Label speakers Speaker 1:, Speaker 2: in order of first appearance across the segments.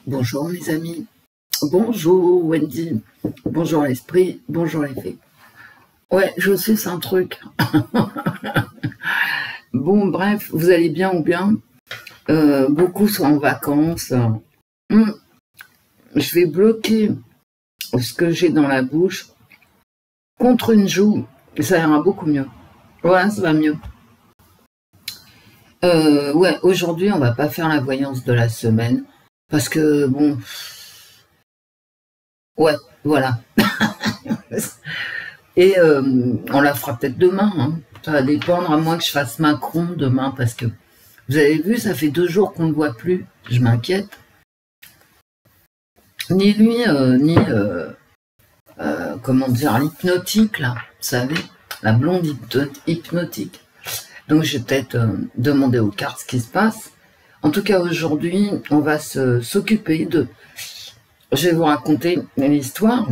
Speaker 1: Bonjour mes amis, bonjour Wendy, bonjour l'esprit, bonjour les fées. Ouais, je sais, un truc. Bon, bref, vous allez bien ou bien? Beaucoup sont en vacances. Je vais bloquer ce que j'ai dans la bouche contre une joue et ça ira beaucoup mieux. Voilà, ça va mieux. Ouais, aujourd'hui, on va pas faire la voyance de la semaine parce que, bon... Ouais, voilà. Et on la fera peut-être demain. Hein. Ça va dépendre, à moins que je fasse Macron demain, parce que vous avez vu, ça fait 2 jours qu'on ne le voit plus. Je m'inquiète. Ni lui, ni comment dire, l'hypnotique là, vous savez, la blonde hypnotique. Donc je vais peut-être demander aux cartes ce qui se passe. En tout cas, aujourd'hui, on va s'occuper de... Je vais vous raconter l'histoire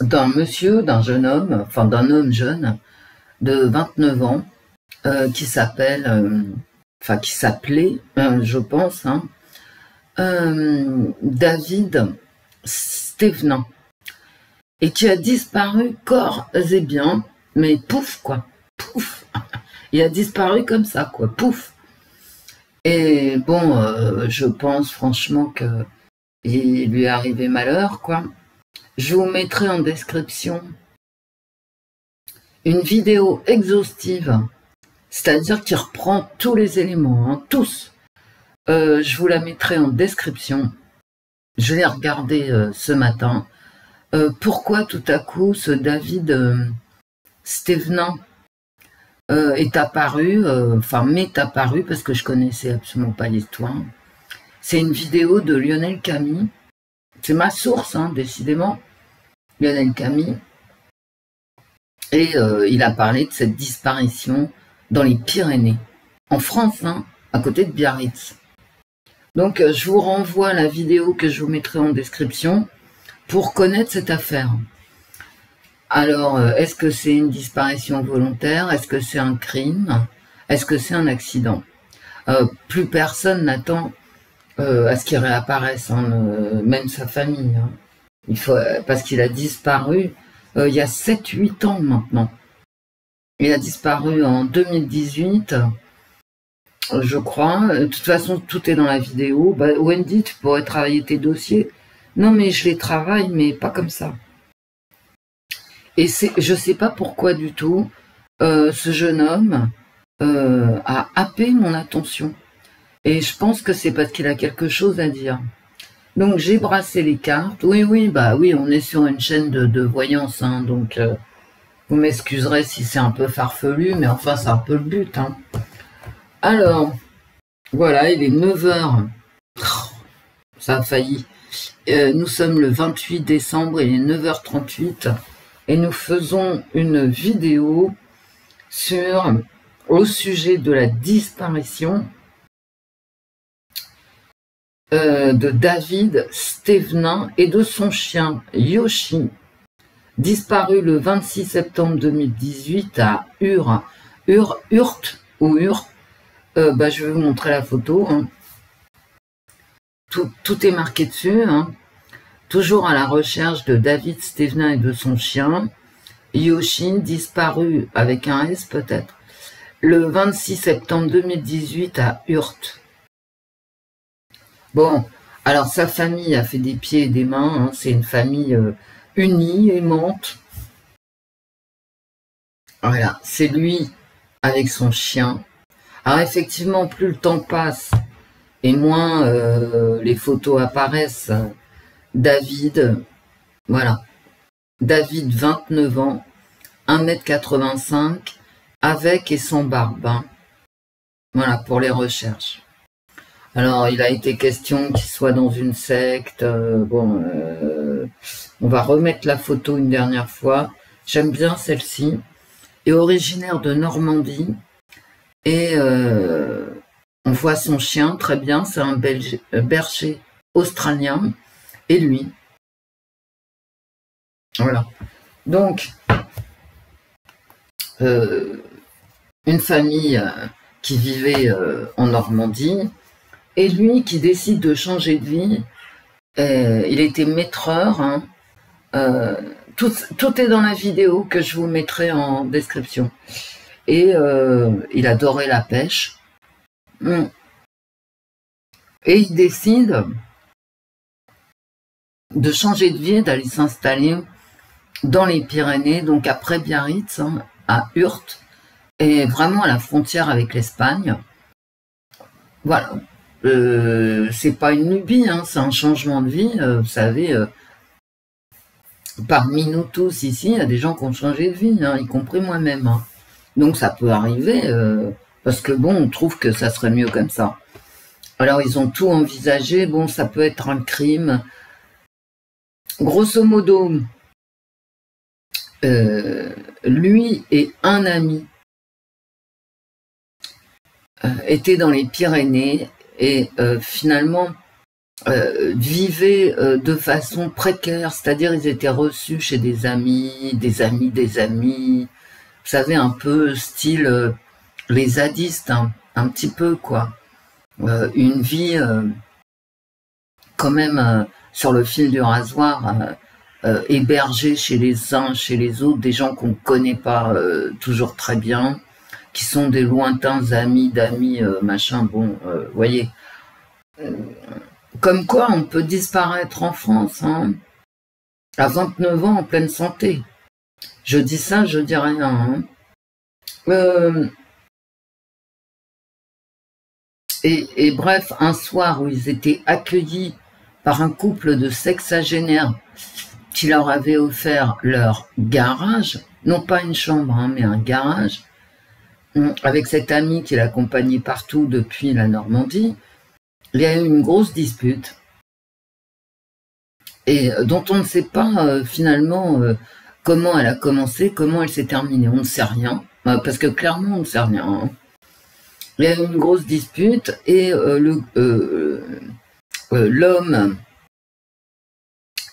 Speaker 1: d'un monsieur, d'un jeune homme, enfin d'un homme jeune de 29 ans qui s'appelle, enfin qui s'appelait, je pense, hein, David Stevenin, et qui a disparu corps et bien, mais pouf quoi, pouf, il a disparu comme ça quoi, pouf. Et bon, je pense franchement que il lui est arrivé malheur quoi. Je vous mettrai en description une vidéo exhaustive, c'est-à-dire qui reprend tous les éléments, hein, tous. Je vous la mettrai en description. Je l'ai regardée ce matin. Pourquoi tout à coup ce David Stevenin est apparu, enfin m'est apparu, parce que je connaissais absolument pas l'histoire. C'est une vidéo de Lionel Camille. C'est ma source, hein, décidément. Lionel Camille. Et il a parlé de cette disparition dans les Pyrénées, en France, hein, à côté de Biarritz. Donc je vous renvoie à la vidéo que je vous mettrai en description pour connaître cette affaire. Alors, est-ce que c'est une disparition volontaire? Est-ce que c'est un crime? Est-ce que c'est un accident? Plus personne n'attend à ce qu'il réapparaisse, hein, même sa famille. Hein. Il faut, parce qu'il a disparu il y a 7-8 ans maintenant. Il a disparu en 2018, je crois. De toute façon, tout est dans la vidéo. Bah, Wendy, tu pourrais travailler tes dossiers. Non, mais je les travaille, mais pas comme ça. Et je sais pas pourquoi du tout, ce jeune homme a happé mon attention. Et je pense que c'est parce qu'il a quelque chose à dire. Donc j'ai brassé les cartes. Oui, bah oui, on est sur une chaîne de voyance, hein, donc vous m'excuserez si c'est un peu farfelu, mais enfin c'est un peu le but. Hein. Alors, voilà, il est 9h. Ça a failli. Nous sommes le 28 décembre, il est 9h38, et nous faisons une vidéo au sujet de la disparition de David Stevenin et de son chien Yoshi, disparu le 26 septembre 2018 à Urt. Bah, je vais vous montrer la photo. Hein. Tout est marqué dessus. Hein. Toujours à la recherche de David Stevenin et de son chien Yoshi, disparu avec un S peut-être, le 26 septembre 2018 à Urt. Bon, alors sa famille a fait des pieds et des mains, hein, c'est une famille unie, aimante. Voilà, c'est lui avec son chien. Alors effectivement, plus le temps passe et moins les photos apparaissent. David, voilà, David, 29 ans, 1,85 m, avec et sans barbe. Hein. Voilà, pour les recherches. Alors, il a été question qu'il soit dans une secte. Bon, on va remettre la photo une dernière fois. J'aime bien celle-ci. Est originaire de Normandie. Et on voit son chien, très bien. C'est un berger australien. Et lui. Voilà. Donc, une famille qui vivait en Normandie. Et lui qui décide de changer de vie, il était maîtreur, hein, tout est dans la vidéo que je vous mettrai en description. Et il adorait la pêche. Et il décide de changer de vie, d'aller s'installer dans les Pyrénées, donc après Biarritz, hein, à Urt, et vraiment à la frontière avec l'Espagne. Voilà. C'est pas une lubie, hein, c'est un changement de vie. Vous savez, parmi nous tous ici, il y a des gens qui ont changé de vie, hein, y compris moi-même. Hein. Donc ça peut arriver, parce que bon, on trouve que ça serait mieux comme ça. Alors ils ont tout envisagé, bon, ça peut être un crime. Grosso modo, lui et un ami étaient dans les Pyrénées et finalement vivaient de façon précaire, c'est-à-dire ils étaient reçus chez des amis, vous savez, un peu style les zadistes, hein, un petit peu quoi. Une vie quand même sur le fil du rasoir, hébergée chez les uns, chez les autres, des gens qu'on ne connaît pas toujours très bien, qui sont des lointains amis d'amis, machin, bon, voyez. Comme quoi on peut disparaître en France, hein, à 29 ans en pleine santé. Je dis ça, je dis rien. Hein. Et bref, un soir où ils étaient accueillis par un couple de sexagénaires qui leur avait offert leur garage, non pas une chambre, hein, mais un garage, avec cet ami qui l'accompagnait partout depuis la Normandie, il y a eu une grosse dispute, et dont on ne sait pas finalement comment elle a commencé, comment elle s'est terminée. On ne sait rien, parce que clairement on ne sait rien. Hein. Il y a eu une grosse dispute et l'homme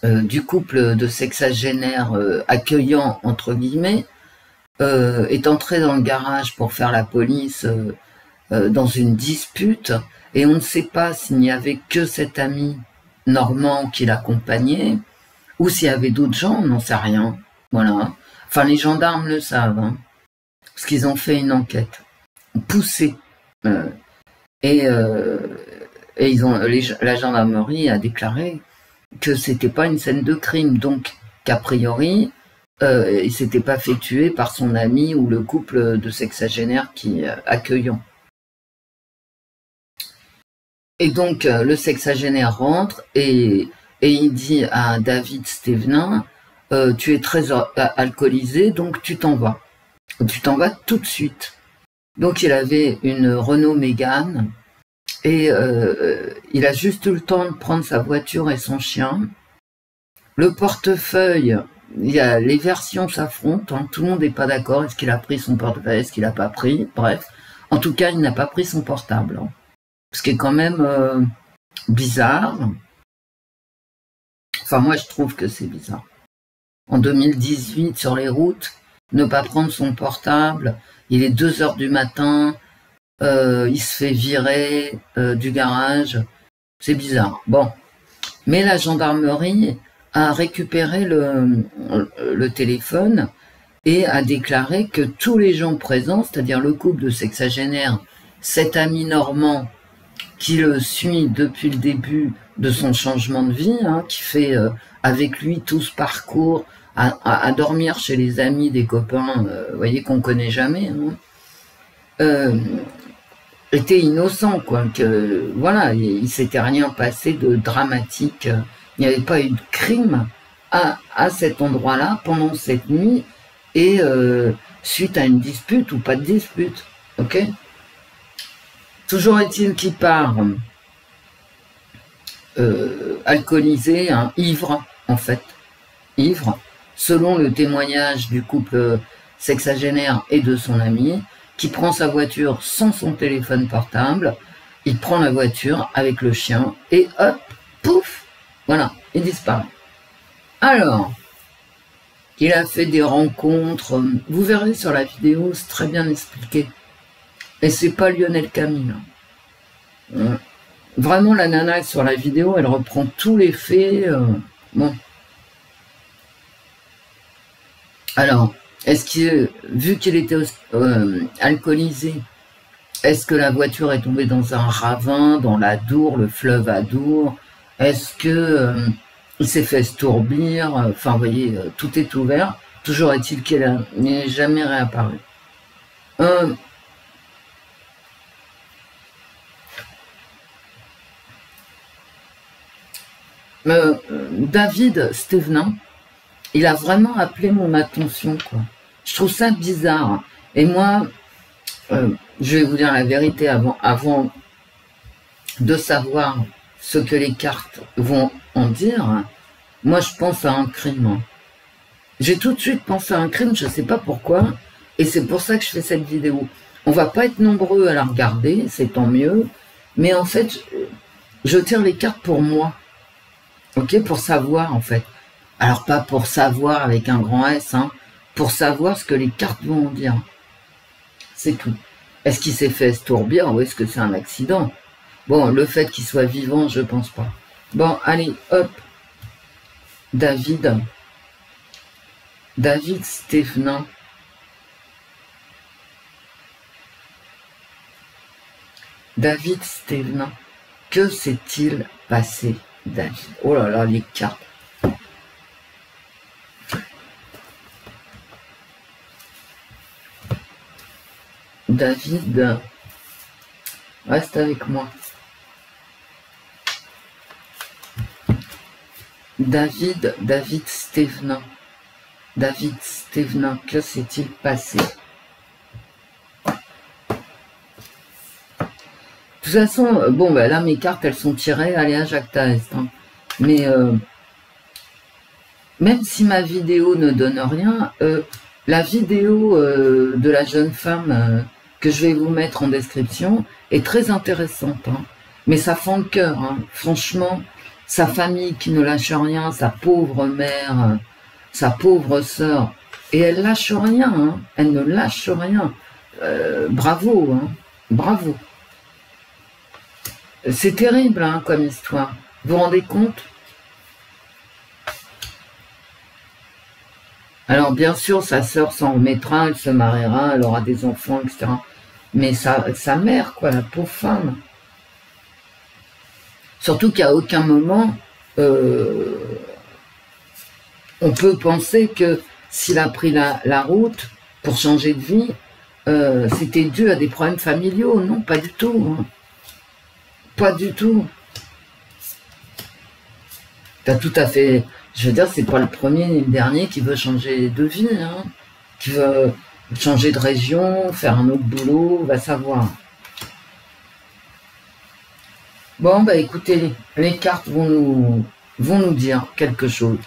Speaker 1: du couple de sexagénaires accueillant, entre guillemets, est entré dans le garage pour faire la police dans une dispute, et on ne sait pas s'il n'y avait que cet ami normand qui l'accompagnait, ou s'il y avait d'autres gens, on n'en sait rien. Voilà. Enfin, les gendarmes le savent, hein, parce qu'ils ont fait une enquête poussée. Et ils ont, la gendarmerie a déclaré que c'était pas une scène de crime, donc qu'a priori il s'était pas fait tuer par son ami ou le couple de sexagénaires qui accueillant. Et donc le sexagénaire rentre et il dit à David Stevenin, tu es très alcoolisé, donc tu t'en vas tout de suite. Donc il avait une Renault Mégane et il a juste eu le temps de prendre sa voiture et son chien. Le portefeuille, les versions s'affrontent, hein, tout le monde n'est pas d'accord, est-ce qu'il a pris son portefeuille, est-ce qu'il n'a pas pris, bref. En tout cas, il n'a pas pris son portable, hein, ce qui est quand même bizarre. Enfin, moi je trouve que c'est bizarre. En 2018, sur les routes, ne pas prendre son portable, il est 2 h du matin, il se fait virer du garage, c'est bizarre. Bon, mais la gendarmerie a récupéré le téléphone et a déclaré que tous les gens présents, c'est-à-dire le couple de sexagénaires, cet ami normand qui le suit depuis le début de son changement de vie, hein, qui fait avec lui tout ce parcours, à dormir chez les amis des copains, vous voyez, qu'on connaît jamais, hein, était innocent, quoi, que voilà, il s'était rien passé de dramatique, il n'y avait pas eu de crime à cet endroit-là pendant cette nuit, et suite à une dispute ou pas de dispute, ok? Toujours est-il qu'il part alcoolisé, hein, ivre, en fait, ivre, selon le témoignage du couple sexagénaire et de son ami, qui prend sa voiture sans son téléphone portable, il prend la voiture avec le chien, et hop, pouf, voilà, il disparaît. Alors, il a fait des rencontres, vous verrez sur la vidéo, c'est très bien expliqué. Et c'est pas Lionel Camille. vraiment, la nana sur la vidéo, elle reprend tous les faits. Bon. Alors, est-ce que, vu qu'il était alcoolisé, est-ce que la voiture est tombée dans un ravin, dans l'Adour, le fleuve Adour? Est-ce que il s'est fait stourbir? Enfin, vous voyez, tout est ouvert. Toujours est-il qu'il n'est jamais réapparu. David Stevenin, il a vraiment appelé mon attention, quoi. Je trouve ça bizarre. Et moi, je vais vous dire la vérité avant de savoir ce que les cartes vont en dire. Moi, je pense à un crime. J'ai tout de suite pensé à un crime, je ne sais pas pourquoi. Et c'est pour ça que je fais cette vidéo. On va pas être nombreux à la regarder, c'est tant mieux. Mais en fait, je tire les cartes pour moi. Ok, pour savoir en fait. Alors pas pour savoir avec un grand S, hein, pour savoir ce que les cartes vont en dire. C'est tout. Est-ce qu'il s'est fait estourbir ou est-ce que c'est un accident? Bon, le fait qu'il soit vivant, je pense pas. Bon, allez, hop. David Stevenin. David Stevenin. Que s'est-il passé, David? Oh là là, les cartes. David, reste avec moi. David Stevenin. David Stevenin, que s'est-il passé? De toute façon, bon, bah là, mes cartes, elles sont tirées, allez à Jacques Taest. Hein. Mais même si ma vidéo ne donne rien, la vidéo de la jeune femme que je vais vous mettre en description est très intéressante. Hein. Mais ça fend le cœur, hein. Franchement, sa famille qui ne lâche rien, sa pauvre mère, sa pauvre sœur, et elle lâche rien, hein. Elle ne lâche rien. Bravo, hein. Bravo. C'est terrible hein, comme histoire. Vous vous rendez compte? Alors bien sûr, sa sœur s'en remettra, elle se mariera, elle aura des enfants, etc. Mais sa mère, quoi, la pauvre femme. Surtout qu'à aucun moment, on peut penser que s'il a pris la route pour changer de vie, c'était dû à des problèmes familiaux. Non, pas du tout. Hein. Pas du tout. T'as tout à fait... Je veux dire, c'est pas le premier ni le dernier qui veut changer de vie, hein, qui veut changer de région, faire un autre boulot, va savoir. Bon, bah écoutez, les cartes vont nous dire quelque chose.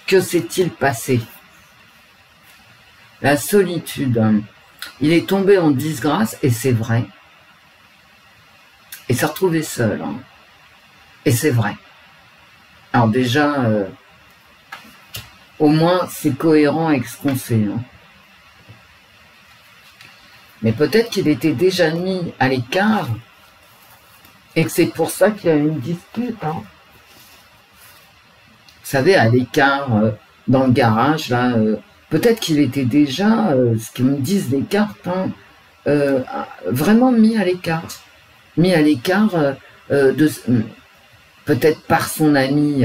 Speaker 1: Que s'est-il passé? La solitude. Il est tombé en disgrâce, et c'est vrai. Et s'est retrouvé seul. Hein. Et c'est vrai. Alors déjà, au moins, c'est cohérent avec ce qu'on sait. Hein. Mais peut-être qu'il était déjà mis à l'écart et que c'est pour ça qu'il y a eu une dispute. Hein. Vous savez, à l'écart, dans le garage, là, peut-être qu'il était déjà, ce que me disent les cartes, hein, vraiment mis à l'écart. Mis à l'écart peut-être par son ami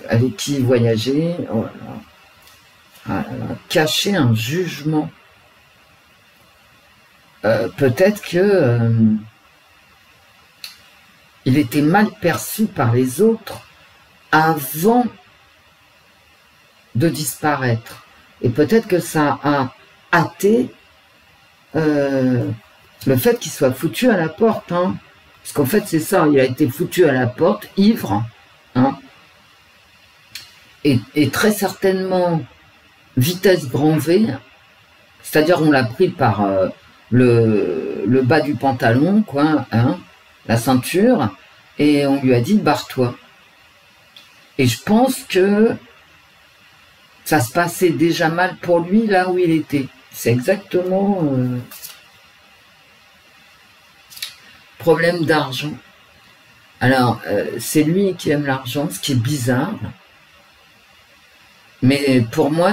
Speaker 1: avec qui il voyageait, oh là là, cacher un jugement. Peut-être que il était mal perçu par les autres avant de disparaître. Et peut-être que ça a hâté le fait qu'il soit foutu à la porte. Hein. Parce qu'en fait, c'est ça, il a été foutu à la porte, ivre, hein, et très certainement vitesse grand V, c'est-à-dire on l'a pris par le bas du pantalon, quoi, hein, la ceinture, et on lui a dit barre-toi. Et je pense que ça se passait déjà mal pour lui là où il était. C'est exactement... problème d'argent. Alors, c'est lui qui aime l'argent, ce qui est bizarre. Mais pour moi,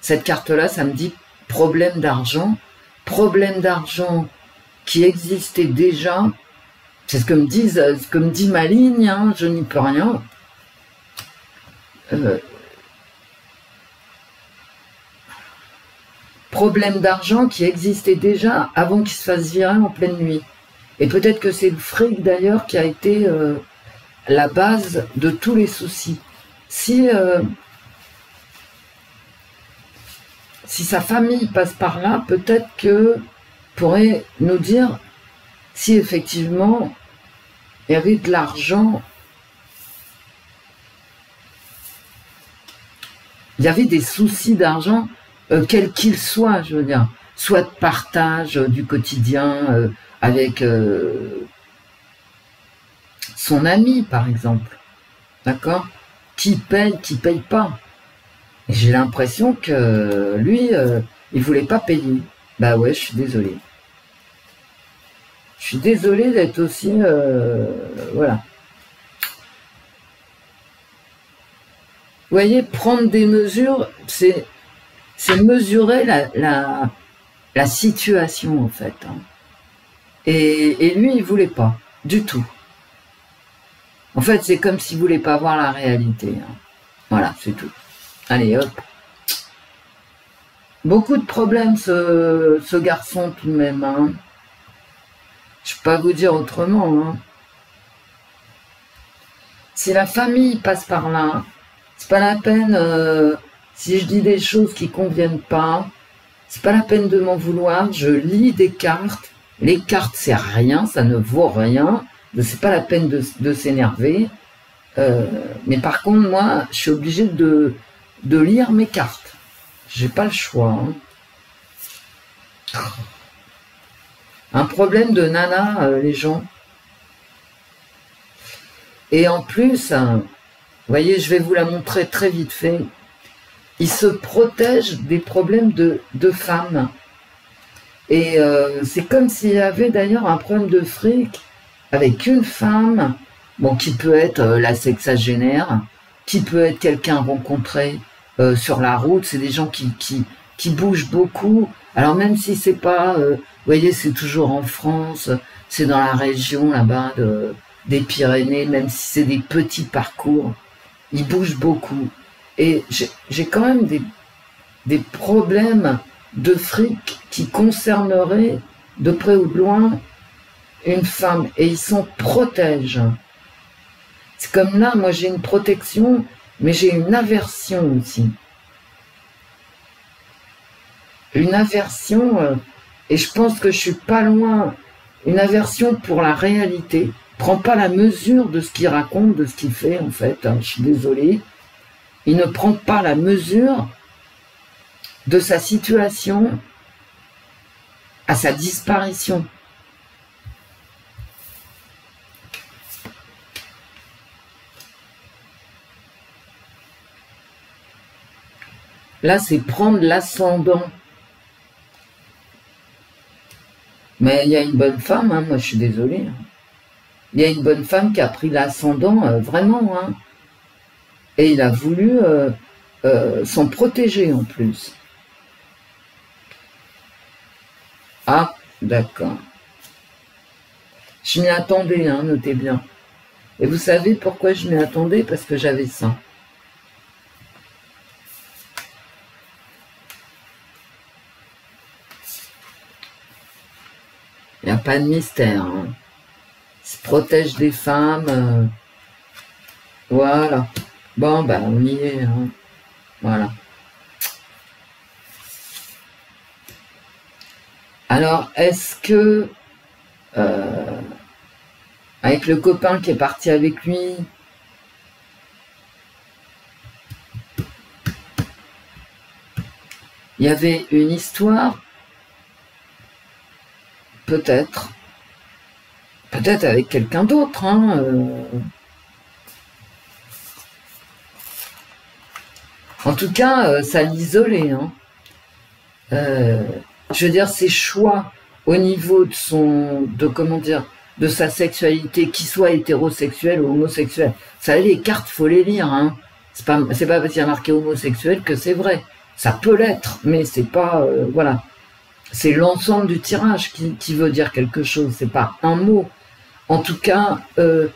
Speaker 1: cette carte-là, ça me dit problème d'argent. Problème d'argent qui existait déjà. C'est ce que me dit ma ligne, hein, je n'y peux rien. Problème d'argent qui existait déjà avant qu'il se fasse virer en pleine nuit. Et peut-être que c'est le fric d'ailleurs qui a été la base de tous les soucis. Si sa famille passe par là, peut-être que pourrait nous dire si effectivement il y avait de l'argent, il y avait des soucis d'argent, quels qu'ils soient, je veux dire, soit de partage du quotidien avec son ami, par exemple, d'accord, qui paye pas. Et j'ai l'impression que lui, il voulait pas payer. Bah ouais, je suis désolée. Je suis désolée d'être aussi... voilà. Vous voyez, prendre des mesures, c'est mesurer la situation, en fait. Hein. Et lui, il voulait pas, du tout. En fait, c'est comme s'il voulait pas voir la réalité. Hein. Voilà, c'est tout. Allez, hop. Beaucoup de problèmes, ce garçon, tout de même. Hein. Je peux pas vous dire autrement. Hein. Si la famille passe par là, c'est pas la peine, si je dis des choses qui conviennent pas, c'est pas la peine de m'en vouloir, je lis des cartes, les cartes c'est rien, ça ne vaut rien, c'est pas la peine de s'énerver, mais par contre moi, je suis obligée de lire mes cartes, j'ai pas le choix. Hein. Un problème de nana, les gens. Et en plus, vous voyez, je vais vous la montrer très vite fait. Il se protège des problèmes de femmes. Et c'est comme s'il y avait d'ailleurs un problème de fric avec une femme, bon, qui peut être la sexagénaire, qui peut être quelqu'un rencontré sur la route. C'est des gens qui bougent beaucoup. Alors même si c'est pas, vous voyez, c'est toujours en France, c'est dans la région là-bas des Pyrénées, même si c'est des petits parcours, ils bougent beaucoup. Et j'ai quand même des problèmes de fric qui concerneraient de près ou de loin une femme, et ils s'en protègent. C'est comme là, moi j'ai une protection, mais j'ai une aversion aussi. Une aversion, et je pense que je suis pas loin, une aversion pour la réalité. Prend pas la mesure de ce qu'il raconte, de ce qu'il fait en fait, hein, je suis désolée. Il ne prend pas la mesure de sa situation à sa disparition. Là, c'est prendre l'ascendant. Mais il y a une bonne femme, hein, moi je suis désolée. Il y a une bonne femme qui a pris l'ascendant, vraiment. Hein. Et il a voulu s'en protéger en plus. Ah, d'accord. Je m'y attendais, hein, notez bien. Et vous savez pourquoi je m'y attendais? Parce que j'avais ça. Il n'y a pas de mystère. Hein. Il se protège des femmes. Voilà. Bon, ben, on y est. Hein. Voilà. Alors, est-ce que, avec le copain qui est parti avec lui, il y avait une histoire? Peut-être. Peut-être avec quelqu'un d'autre. Hein, En tout cas, ça l'isolait. Hein. Je veux dire, ses choix au niveau de de sa sexualité, qu'il soit hétérosexuel ou homosexuel. Ça, les cartes, faut les lire, hein. C'est pas parce qu'il y a marqué homosexuel que c'est vrai. Ça peut l'être, mais c'est pas, voilà. C'est l'ensemble du tirage qui veut dire quelque chose, c'est pas un mot. En tout cas, au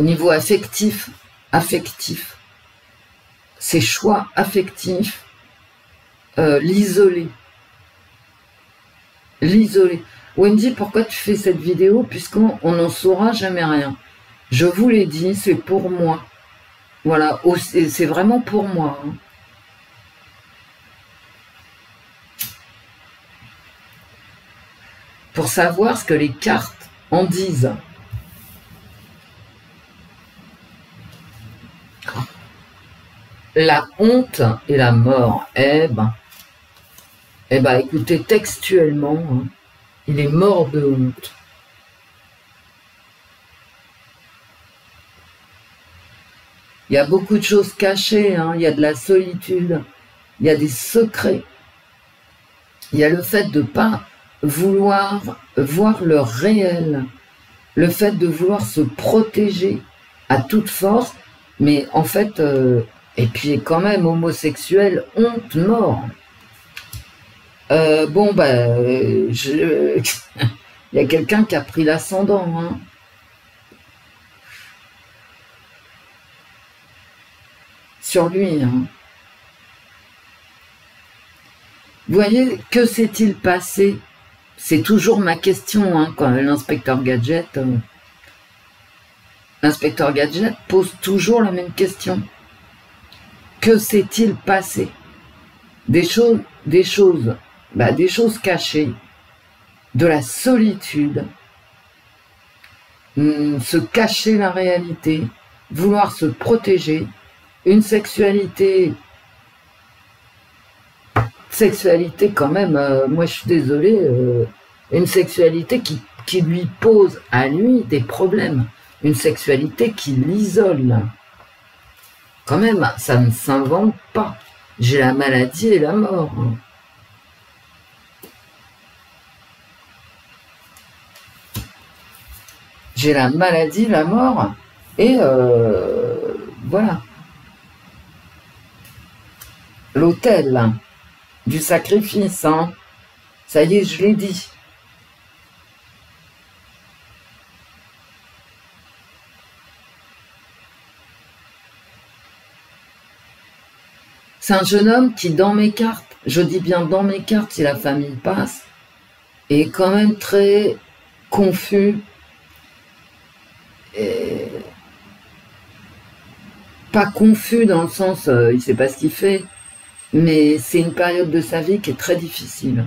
Speaker 1: niveau affectif, ses choix affectifs, l'isoler. Wendy, pourquoi tu fais cette vidéo? Puisqu'on n'en saura jamais rien. Je vous l'ai dit, c'est pour moi. Voilà, c'est vraiment pour moi. Hein. Pour savoir ce que les cartes en disent. La honte et la mort. Eh ben, écoutez, textuellement, hein, il est mort de honte. Il y a beaucoup de choses cachées, hein, il y a de la solitude, il y a des secrets. Il y a le fait de ne pas vouloir voir le réel, le fait de vouloir se protéger à toute force, mais en fait, et puis quand même homosexuel, honte, mort. Bon, il y a quelqu'un qui a pris l'ascendant, hein. Sur lui, hein. Vous voyez, que s'est-il passé? C'est toujours ma question, hein, quand l'inspecteur Gadget pose toujours la même question. Que s'est-il passé? Des choses cachées, de la solitude, se cacher la réalité, vouloir se protéger, une sexualité quand même, moi je suis désolée, une sexualité qui lui pose à lui des problèmes, une sexualité qui l'isole. Quand même, ça ne s'invente pas. J'ai la maladie et la mort. J'ai la maladie, la mort, et voilà. L'autel du sacrifice, hein. Ça y est, je l'ai dit. C'est un jeune homme qui, dans mes cartes, je dis bien dans mes cartes, si la famille passe, est quand même très confus. Et pas confus dans le sens, il ne sait pas ce qu'il fait, mais c'est une période de sa vie qui est très difficile.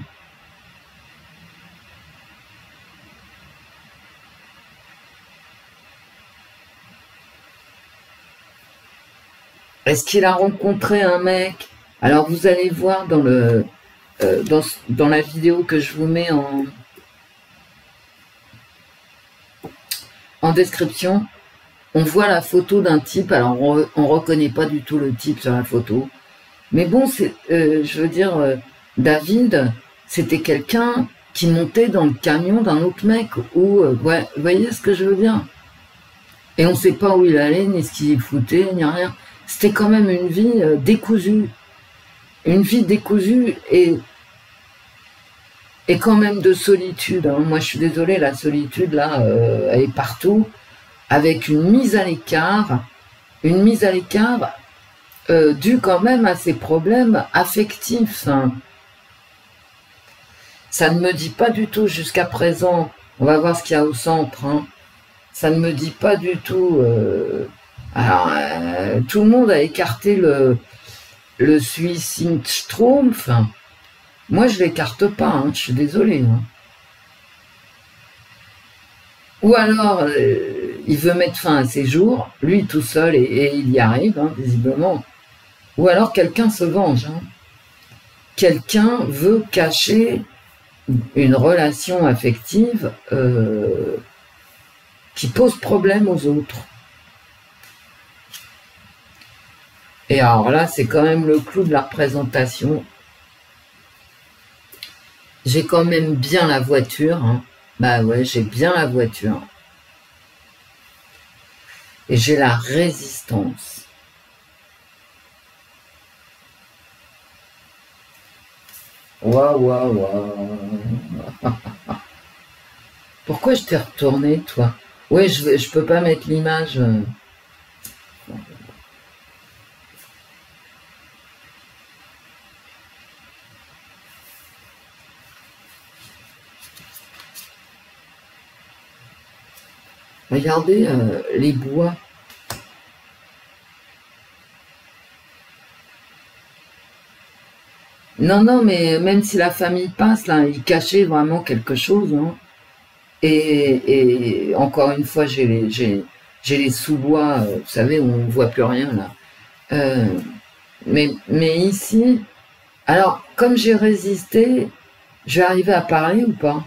Speaker 1: Est-ce qu'il a rencontré un mec? Alors vous allez voir dans le dans la vidéo que je vous mets en description, on voit la photo d'un type. Alors on reconnaît pas du tout le type sur la photo, mais bon, je veux dire, David, c'était quelqu'un qui montait dans le camion d'un autre mec, ou ouais, vous voyez ce que je veux dire? Et on ne sait pas où il allait, ni ce qu'il foutait, ni rien. C'était quand même une vie décousue. Une vie décousue et quand même de solitude. Hein. Moi, je suis désolée, la solitude, là, elle est partout. Avec une mise à l'écart due quand même à ses problèmes affectifs. Hein. Ça ne me dit pas du tout jusqu'à présent, on va voir ce qu'il y a au centre, hein. Ça ne me dit pas du tout... alors, tout le monde a écarté le suicide Schtroumpf. Moi, je l'écarte pas, hein, je suis désolée. Hein. Ou alors, il veut mettre fin à ses jours, lui tout seul, et il y arrive, hein, visiblement. Ou alors, quelqu'un se venge. Hein. Quelqu'un veut cacher une relation affective qui pose problème aux autres. Et alors là, c'est quand même le clou de la représentation. J'ai quand même bien la voiture. Hein. Bah ouais, j'ai bien la voiture. Et j'ai la résistance. Waouh, waouh, waouh. Pourquoi je t'ai retourné, toi? Ouais, je peux pas mettre l'image. Regardez les bois. Non, non, mais même si la famille passe, là, il cachait vraiment quelque chose. Hein. Et encore une fois, j'ai les sous-bois, vous savez, où on ne voit plus rien, là. Mais ici, alors, comme j'ai résisté, je vais arriver à parler ou pas?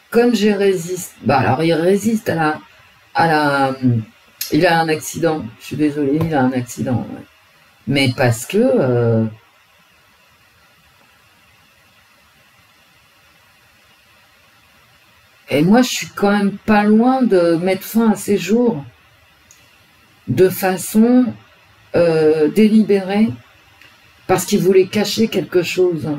Speaker 1: Comme j'ai résisté, bah alors il résiste à la, il a un accident. Je suis désolée, il a un accident. Ouais. Mais parce que et moi, je suis quand même pas loin de mettre fin à ses jours de façon délibérée parce qu'il voulait cacher quelque chose.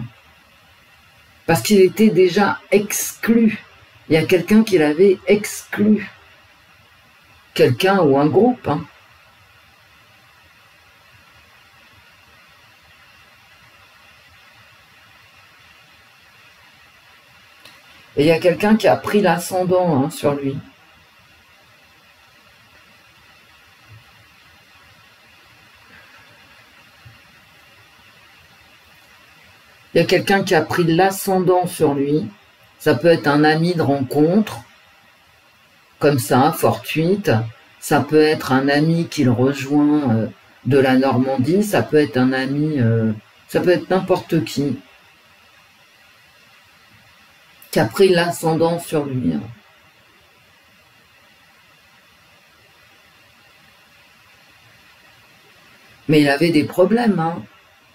Speaker 1: Parce qu'il était déjà exclu. Il y a quelqu'un qui l'avait exclu. Quelqu'un ou un groupe. Hein. Et il y a quelqu'un qui a pris l'ascendant hein, sur lui. Il y a quelqu'un qui a pris l'ascendant sur lui. Ça peut être un ami de rencontre, comme ça, fortuite. Ça peut être un ami qui le rejoint de la Normandie. Ça peut être un ami, ça peut être n'importe qui a pris l'ascendant sur lui. Hein. Mais il avait des problèmes, hein.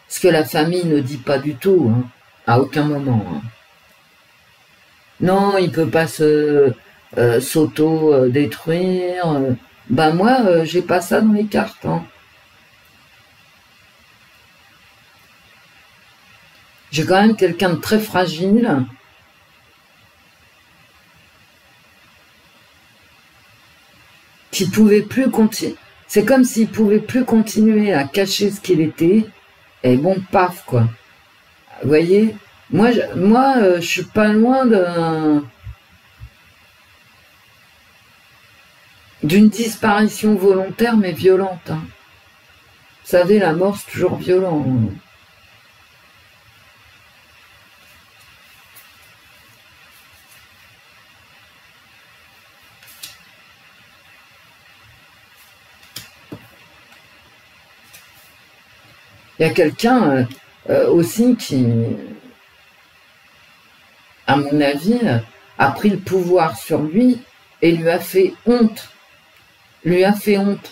Speaker 1: Ce que la famille ne dit pas du tout, hein, à aucun moment. Hein. Non, il peut pas s'auto-détruire. Ben moi, j'ai pas ça dans les cartes. Hein. J'ai quand même quelqu'un de très fragile. Qui pouvait plus continuer. C'est comme s'il pouvait plus continuer à cacher ce qu'il était. Et bon, paf, quoi. Vous voyez, moi, je suis pas loin d'une disparition volontaire, mais violente. Hein. Vous savez, la mort, c'est toujours violent. Hein. Il y a quelqu'un aussi qui, à mon avis, a pris le pouvoir sur lui et lui a fait honte. Lui a fait honte.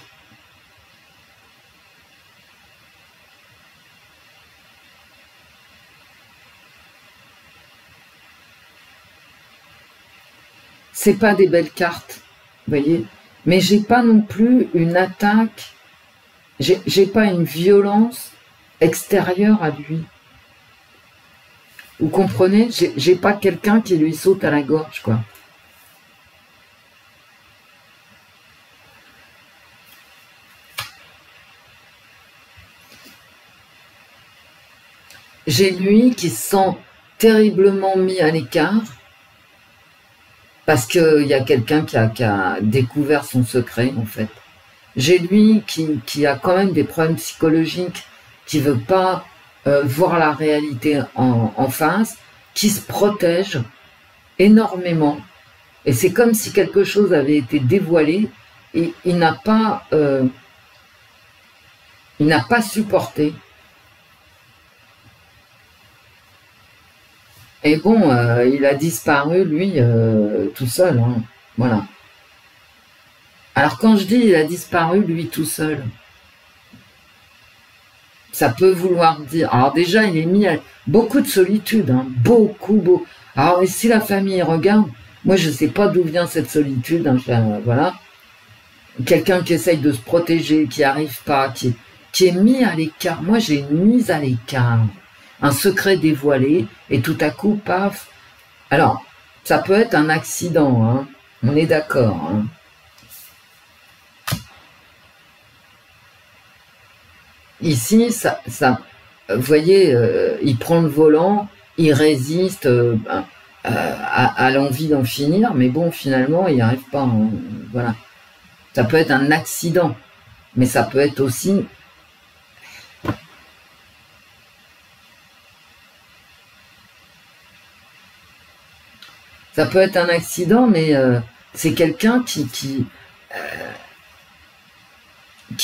Speaker 1: C'est pas des belles cartes, vous voyez. Mais j'ai pas non plus une attaque, j'ai pas une violence extérieure à lui. Vous comprenez? J'ai pas quelqu'un qui lui saute à la gorge, quoi. J'ai lui qui se sent terriblement mis à l'écart parce qu'il y a quelqu'un qui a découvert son secret, en fait. J'ai lui qui a quand même des problèmes psychologiques, qui veut pas voir la réalité en face, qui se protège énormément. Et c'est comme si quelque chose avait été dévoilé et il n'a pas supporté. Et bon, il a disparu, lui, tout seul. Hein. Voilà. Alors quand je dis il a disparu, lui, tout seul, ça peut vouloir dire... Alors déjà, il est mis à beaucoup de solitude. Hein, beaucoup. Alors et si la famille regarde, Moi, je ne sais pas d'où vient cette solitude, hein, voilà. Quelqu'un qui essaye de se protéger, qui n'arrive pas, qui est mis à l'écart. Moi, j'ai une mise à l'écart, un secret dévoilé, et tout à coup, paf. Alors, ça peut être un accident, hein, on est d'accord. Hein. Ici, vous voyez, il prend le volant, il résiste à l'envie d'en finir, mais bon, finalement, il n'y arrive pas. Hein, voilà. Ça peut être un accident, mais ça peut être aussi... Ça peut être un accident, mais c'est quelqu'un qui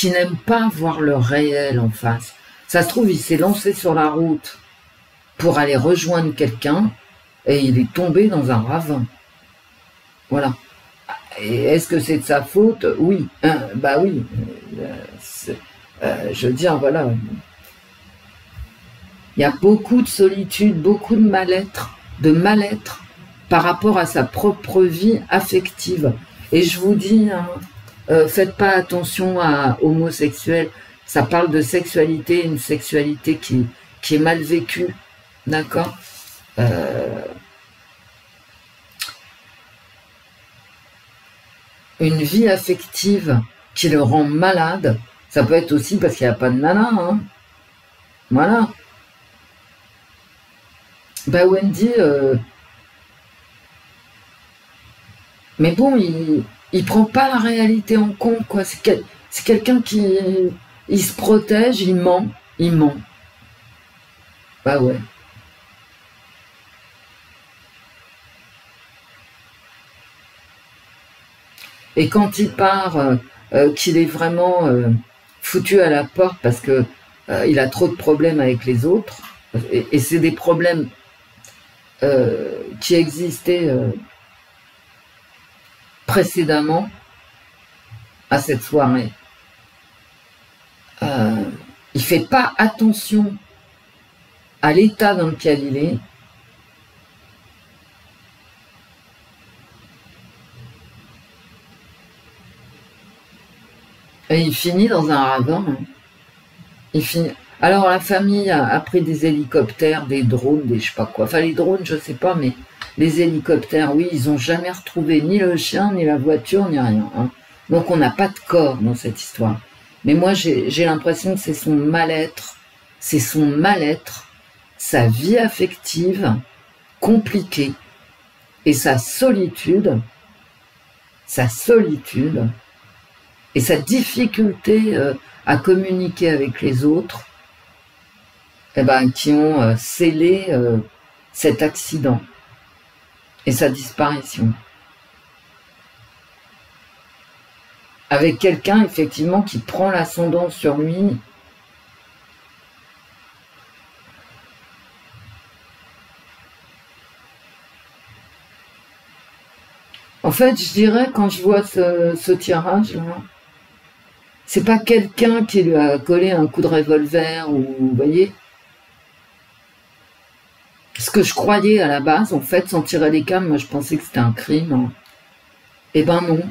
Speaker 1: n'aime pas voir le réel en face. Ça se trouve, il s'est lancé sur la route pour aller rejoindre quelqu'un et il est tombé dans un ravin. Voilà. Et est-ce que c'est de sa faute? Oui. Bah oui. Je veux dire, voilà. Il y a beaucoup de solitude, beaucoup de mal-être par rapport à sa propre vie affective. Et je vous dis, hein, faites pas attention à homosexuels. Ça parle de sexualité, une sexualité qui est mal vécue. D'accord? Une vie affective qui le rend malade, ça peut être aussi parce qu'il n'y a pas de nana. Hein. Voilà. Bah Wendy, mais bon, il prend pas la réalité en compte, quoi. C'est quelqu'un qui il se protège, il ment. Bah ouais. Et quand il part, qu'il est vraiment foutu à la porte parce que il a trop de problèmes avec les autres, et c'est des problèmes qui existaient précédemment à cette soirée. Il fait pas attention à l'état dans lequel il est. Et il finit dans un ravin. Il finit... Alors la famille a pris des hélicoptères, des drones, des je sais pas quoi. Enfin les drones, je sais pas, mais les hélicoptères, oui, ils ont jamais retrouvé ni le chien, ni la voiture, ni rien. Hein. Donc on n'a pas de corps dans cette histoire. Mais moi j'ai l'impression que c'est son mal-être, sa vie affective compliquée et sa solitude et sa difficulté à communiquer avec les autres, eh ben, qui ont scellé cet accident et sa disparition. Avec quelqu'un, effectivement, qui prend l'ascendant sur lui. En fait, je dirais, quand je vois ce tirage-là, c'est pas quelqu'un qui lui a collé un coup de revolver, ou, vous voyez, ce que je croyais à la base, en fait, sans tirer les câbles, moi je pensais que c'était un crime. Eh ben non.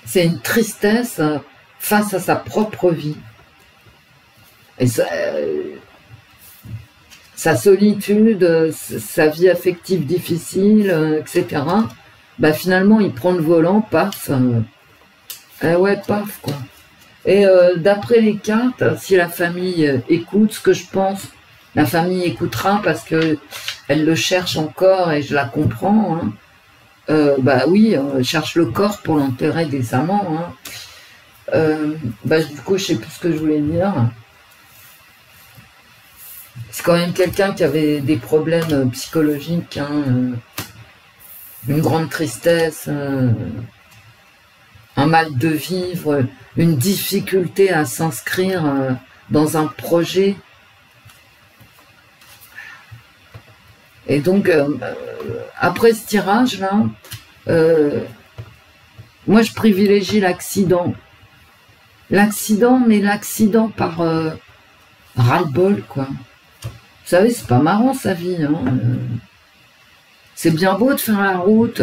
Speaker 1: C'est une tristesse face à sa propre vie. Et sa solitude, sa vie affective difficile, etc. Bah finalement, il prend le volant, paf. Ouais, paf, quoi. Et d'après les cartes, si la famille écoute, ce que je pense, la famille écoutera parce que elle le cherche encore et je la comprends. Hein. Bah oui, cherche le corps pour l'enterrer décemment. Hein. Bah, du coup, je sais plus ce que je voulais dire. C'est quand même quelqu'un qui avait des problèmes psychologiques, hein, une grande tristesse, un mal de vivre, une difficulté à s'inscrire dans un projet. Et donc, après ce tirage-là, moi je privilégie l'accident. L'accident, mais l'accident par ras-le-bol, quoi. Vous savez, c'est pas marrant, sa vie, hein. C'est bien beau de faire la route,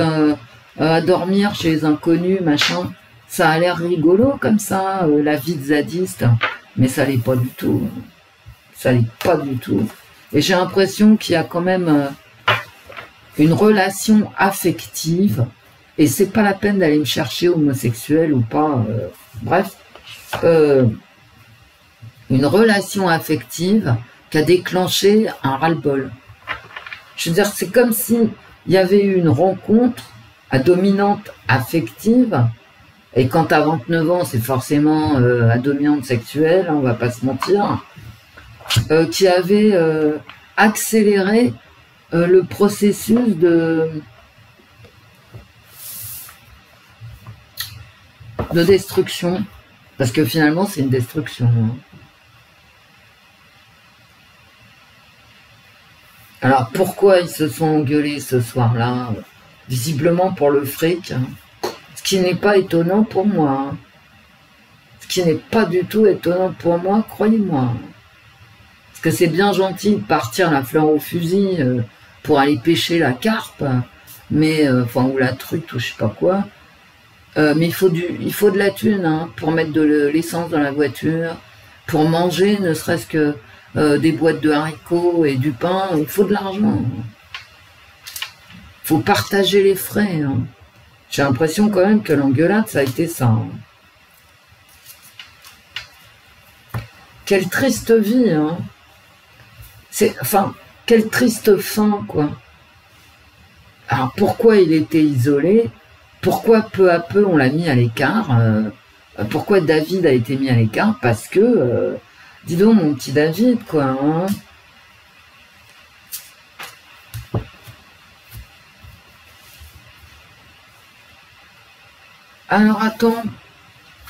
Speaker 1: à dormir chez les inconnus, machin. Ça a l'air rigolo, comme ça, la vie de zadiste. Mais ça l'est pas du tout. Ça l'est pas du tout. Et j'ai l'impression qu'il y a quand même une relation affective. Et c'est pas la peine d'aller me chercher homosexuel ou pas. Bref. Une relation affective qui a déclenché un ras-le-bol. Je veux dire, c'est comme si il y avait eu une rencontre à dominante affective, et quand t'as 29 ans, c'est forcément à dominante sexuelle, hein, on va pas se mentir, qui avait accéléré le processus de destruction, parce que finalement c'est une destruction. Hein. Alors pourquoi ils se sont engueulés ce soir-là? Visiblement pour le fric, hein. Ce qui n'est pas étonnant pour moi. Hein. Ce qui n'est pas du tout étonnant pour moi, croyez-moi. Parce que c'est bien gentil de partir la fleur au fusil pour aller pêcher la carpe, mais enfin ou la truite ou je sais pas quoi. Mais il faut de la thune hein, pour mettre de l'essence dans la voiture, pour manger, ne serait-ce que des boîtes de haricots et du pain, il faut de l'argent. Il faut partager les frais. Hein. J'ai l'impression quand même que l'engueulade, ça a été ça. Hein. Quelle triste vie, hein. Enfin, quelle triste fin, quoi. Alors, pourquoi il était isolé? Pourquoi peu à peu on l'a mis à l'écart? Pourquoi David a été mis à l'écart? Parce que, dis donc, mon petit David, quoi. Hein. Alors, attends.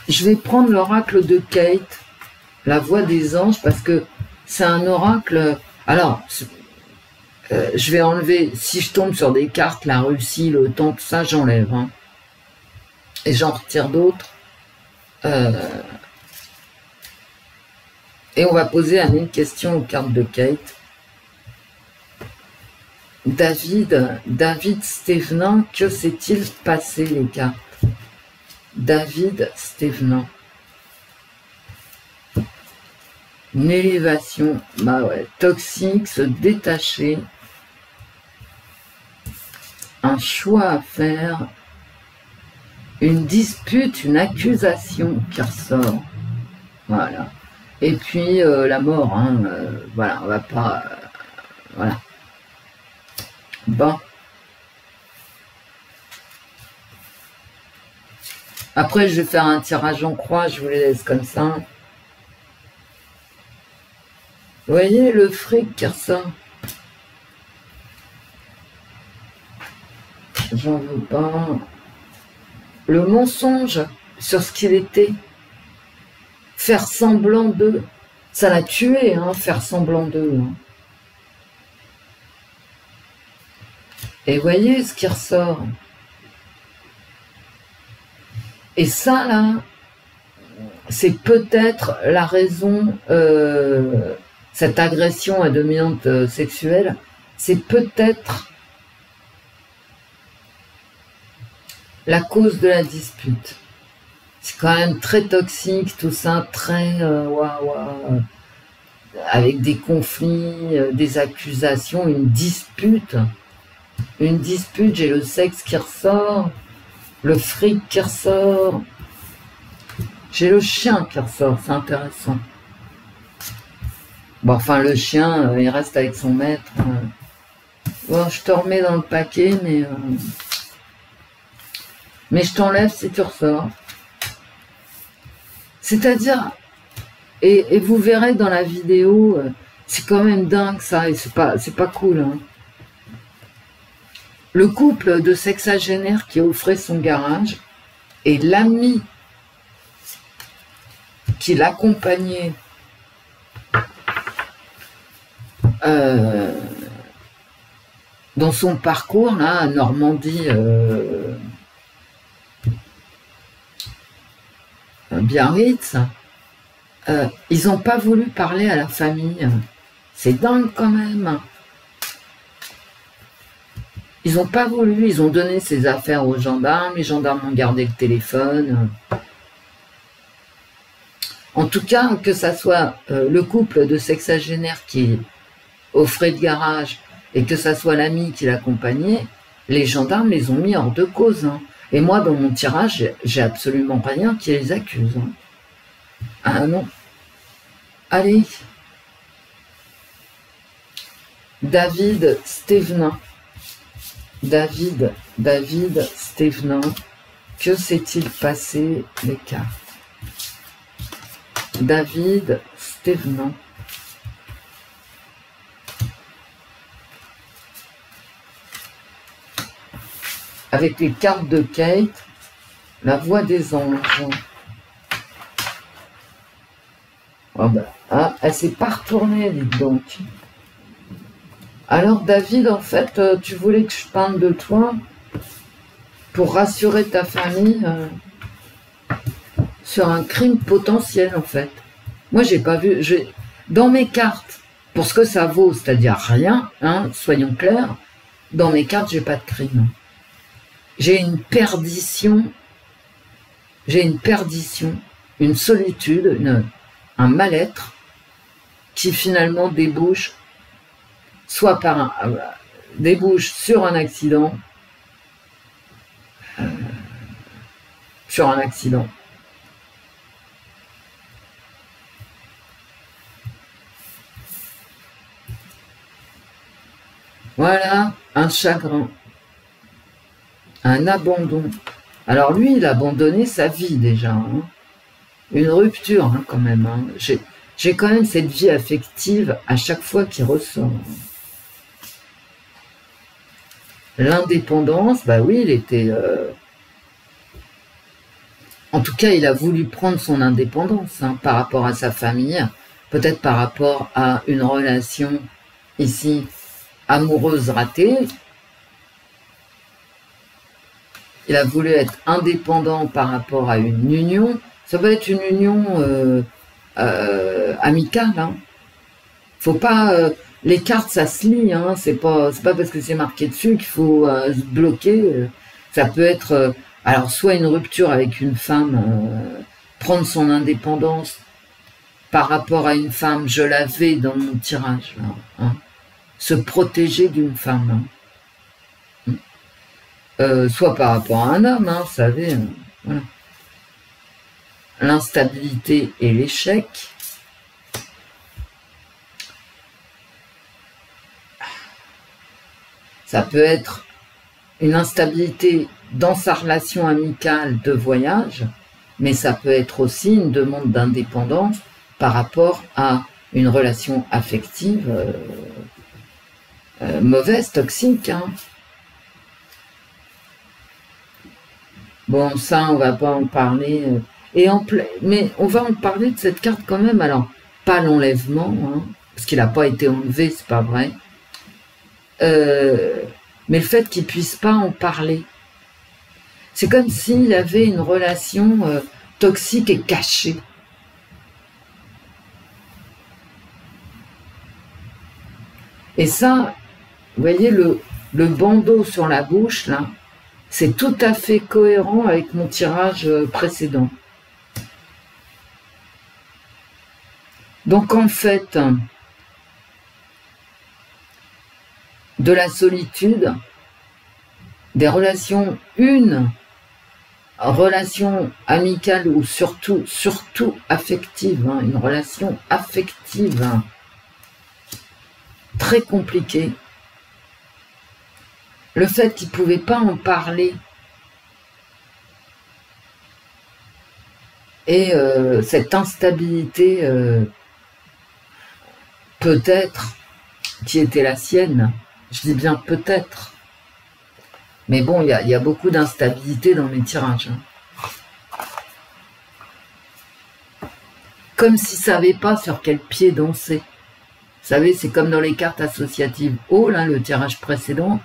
Speaker 1: Je vais prendre l'oracle de Kate, la voix des anges, parce que c'est un oracle... Alors, je vais enlever, si je tombe sur des cartes, la Russie, le temps, tout ça, j'enlève. Hein. Et j'en retire d'autres. Et on va poser une question aux cartes de Kate. David Stevenin, que s'est-il passé, les cartes? David Stevenin. Une élévation, bah ouais, toxique, se détacher, un choix à faire, une dispute, une accusation qui ressort, voilà. Et puis la mort, hein, voilà, on va pas, voilà. Bon. Après, je vais faire un tirage en croix, je vous les laisse comme ça. Vous voyez le fric qui ressort. J'en veux pas. Le mensonge sur ce qu'il était. Faire semblant d'eux. Ça l'a tué, hein, faire semblant d'eux. Hein. Et voyez ce qui ressort. Et ça, là, c'est peut-être la raison... cette agression à dominante sexuelle, c'est peut-être la cause de la dispute. C'est quand même très toxique, tout ça, très... avec des conflits, des accusations, une dispute. Une dispute, j'ai le sexe qui ressort, le fric qui ressort. J'ai le chien qui ressort, c'est intéressant. Bon, enfin, le chien, il reste avec son maître. Bon, je te remets dans le paquet, mais je t'enlève si tu ressors. C'est-à-dire, et vous verrez dans la vidéo, c'est quand même dingue ça, et c'est pas cool. Hein. Le couple de sexagénaires qui offrait son garage et l'ami qui l'accompagnait dans son parcours là à Normandie, Biarritz, Ils n'ont pas voulu parler à la famille. C'est dingue quand même. Ils n'ont pas voulu, ils ont donné ces affaires aux gendarmes, les gendarmes ont gardé le téléphone. En tout cas, que ça soit le couple de sexagénaires qui offrait de garage et que ça soit l'ami qui l'accompagnait, les gendarmes les ont mis hors de cause. Hein. Et moi, dans mon tirage, j'ai absolument rien qui les accuse. Hein. Ah non. Allez. David Stévenin. David Stévenin. Que s'est-il passé, les cartes? David Stévenin. Avec les cartes de Kate, la voix des anges. Oh ben, ah, elle s'est pas retournée, dites donc. Alors David, en fait, tu voulais que je parle de toi pour rassurer ta famille sur un crime potentiel, en fait. Moi, j'ai pas vu... Dans mes cartes, pour ce que ça vaut, c'est-à-dire rien, hein, soyons clairs, dans mes cartes, j'ai pas de crime. J'ai une perdition, une solitude, un mal-être qui finalement débouche soit débouche sur un accident, Voilà, un chagrin, un abandon. Alors lui, il a abandonné sa vie déjà, hein. Une rupture hein, quand même. Hein. J'ai quand même cette vie affective à chaque fois qui ressort. L'indépendance, bah oui, il était... En tout cas, il a voulu prendre son indépendance hein, par rapport à sa famille, peut-être par rapport à une relation ici amoureuse ratée. Il a voulu être indépendant par rapport à une union. Ça peut être une union amicale. Hein. Faut pas... les cartes, ça se lit. Hein. C'est pas parce que c'est marqué dessus qu'il faut se bloquer. Ça peut être... alors, soit une rupture avec une femme, prendre son indépendance par rapport à une femme. Je l'avais dans mon tirage. Là, hein. Se protéger d'une femme. Hein. Soit par rapport à un homme, hein, vous savez. Voilà. L'instabilité et l'échec. Ça peut être une instabilité dans sa relation amicale de voyage, mais ça peut être aussi une demande d'indépendance par rapport à une relation affective mauvaise, toxique. Hein. Bon, ça, on va pas en parler... mais on va en parler de cette carte quand même. Alors, pas l'enlèvement, hein, parce qu'il n'a pas été enlevé, c'est pas vrai. Mais le fait qu'il puisse pas en parler. C'est comme s'il avait une relation toxique et cachée. Et ça, vous voyez le bandeau sur la bouche, là, c'est tout à fait cohérent avec mon tirage précédent. Donc en fait, de la solitude, des relations, une relation amicale ou surtout affective, hein, une relation affective hein, très compliquée. Le fait qu'il ne pouvait pas en parler et cette instabilité peut-être qui était la sienne, je dis bien peut-être, mais bon, il y a beaucoup d'instabilité dans mes tirages. Hein. Comme s'il ne savait pas sur quel pied danser. Vous savez, c'est comme dans les cartes associatives haut, là, le tirage précédent.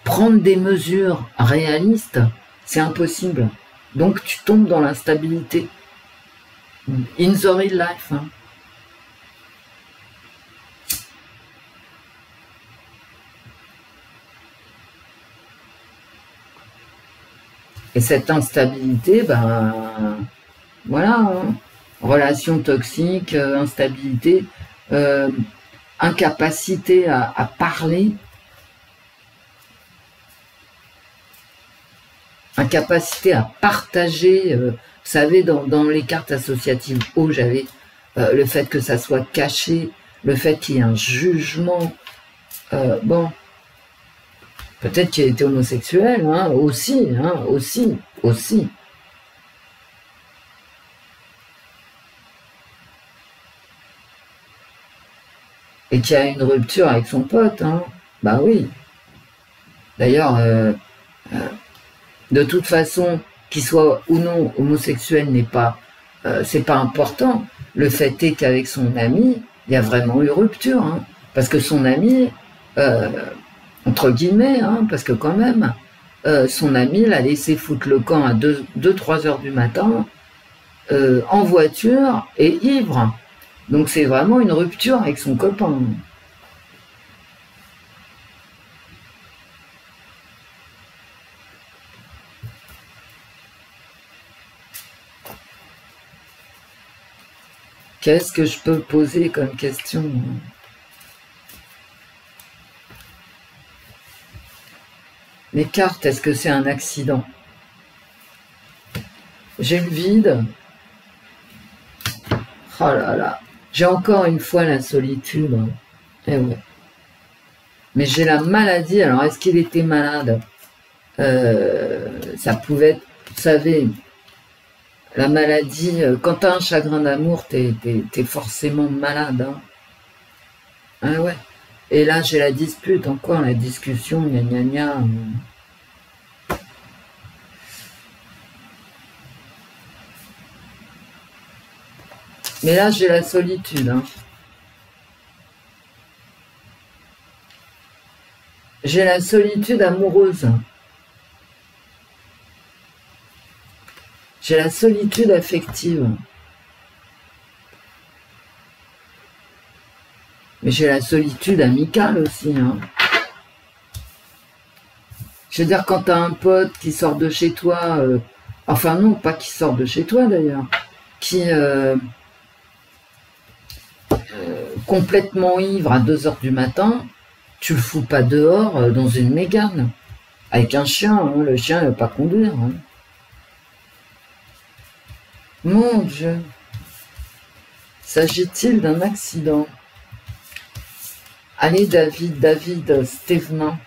Speaker 1: Prendre des mesures réalistes, c'est impossible. Donc tu tombes dans l'instabilité. In the real life. Hein. Et cette instabilité, ben voilà, hein. Relation toxique, instabilité, incapacité à parler, incapacité à partager. Vous savez, dans les cartes associatives haut, j'avais le fait que ça soit caché, le fait qu'il y ait un jugement. Bon, peut-être qu'il était homosexuel, hein, aussi. Et qu'il y a une rupture avec son pote, hein. Bah oui. D'ailleurs, de toute façon, qu'il soit ou non homosexuel n'est pas, c'est pas important. Le fait est qu'avec son ami, il y a vraiment eu rupture, hein, parce que son ami, entre guillemets, hein, parce que quand même, son ami l'a laissé foutre le camp à 2-3 heures du matin, en voiture et ivre. Donc c'est vraiment une rupture avec son copain. Qu'est-ce que je peux poser comme question? Les cartes, est-ce que c'est un accident? J'ai le vide. Oh là là. J'ai encore une fois la solitude. Eh ouais. Mais j'ai la maladie. Alors, est-ce qu'il était malade? Ça pouvait être, vous savez, la maladie, quand t'as un chagrin d'amour, t'es forcément malade. Hein. Ah ouais. Et là, j'ai la dispute, encore la discussion, gna gna gna. Mais là, j'ai la solitude. Hein. J'ai la solitude amoureuse. J'ai la solitude affective. Mais j'ai la solitude amicale aussi. Hein. Je veux dire, quand tu as un pote qui sort de chez toi, enfin non, pas qui sort de chez toi d'ailleurs, qui complètement ivre à 2 heures du matin, tu le fous pas dehors dans une mégane. Avec un chien, hein, le chien ne va pas conduire. Hein. Mon Dieu. S'agit-il d'un accident? Allez David Stevenin.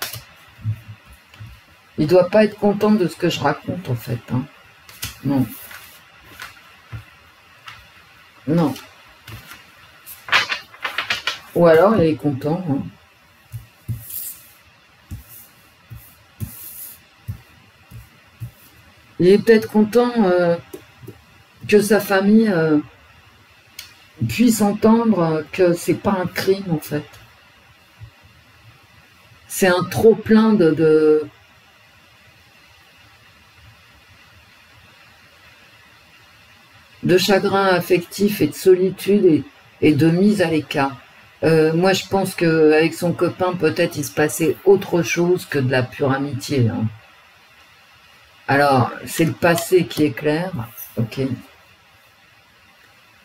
Speaker 1: Il doit pas être content de ce que je raconte en fait. Hein. Non. Non. Ou alors il est content. Hein. Il est peut-être content que sa famille puisse entendre que c'est pas un crime en fait. C'est un trop plein de chagrin affectif et de solitude et de mise à l'écart. Moi, je pense qu'avec son copain, peut-être il se passait autre chose que de la pure amitié. Hein. Alors, c'est le passé qui est clair. Ok.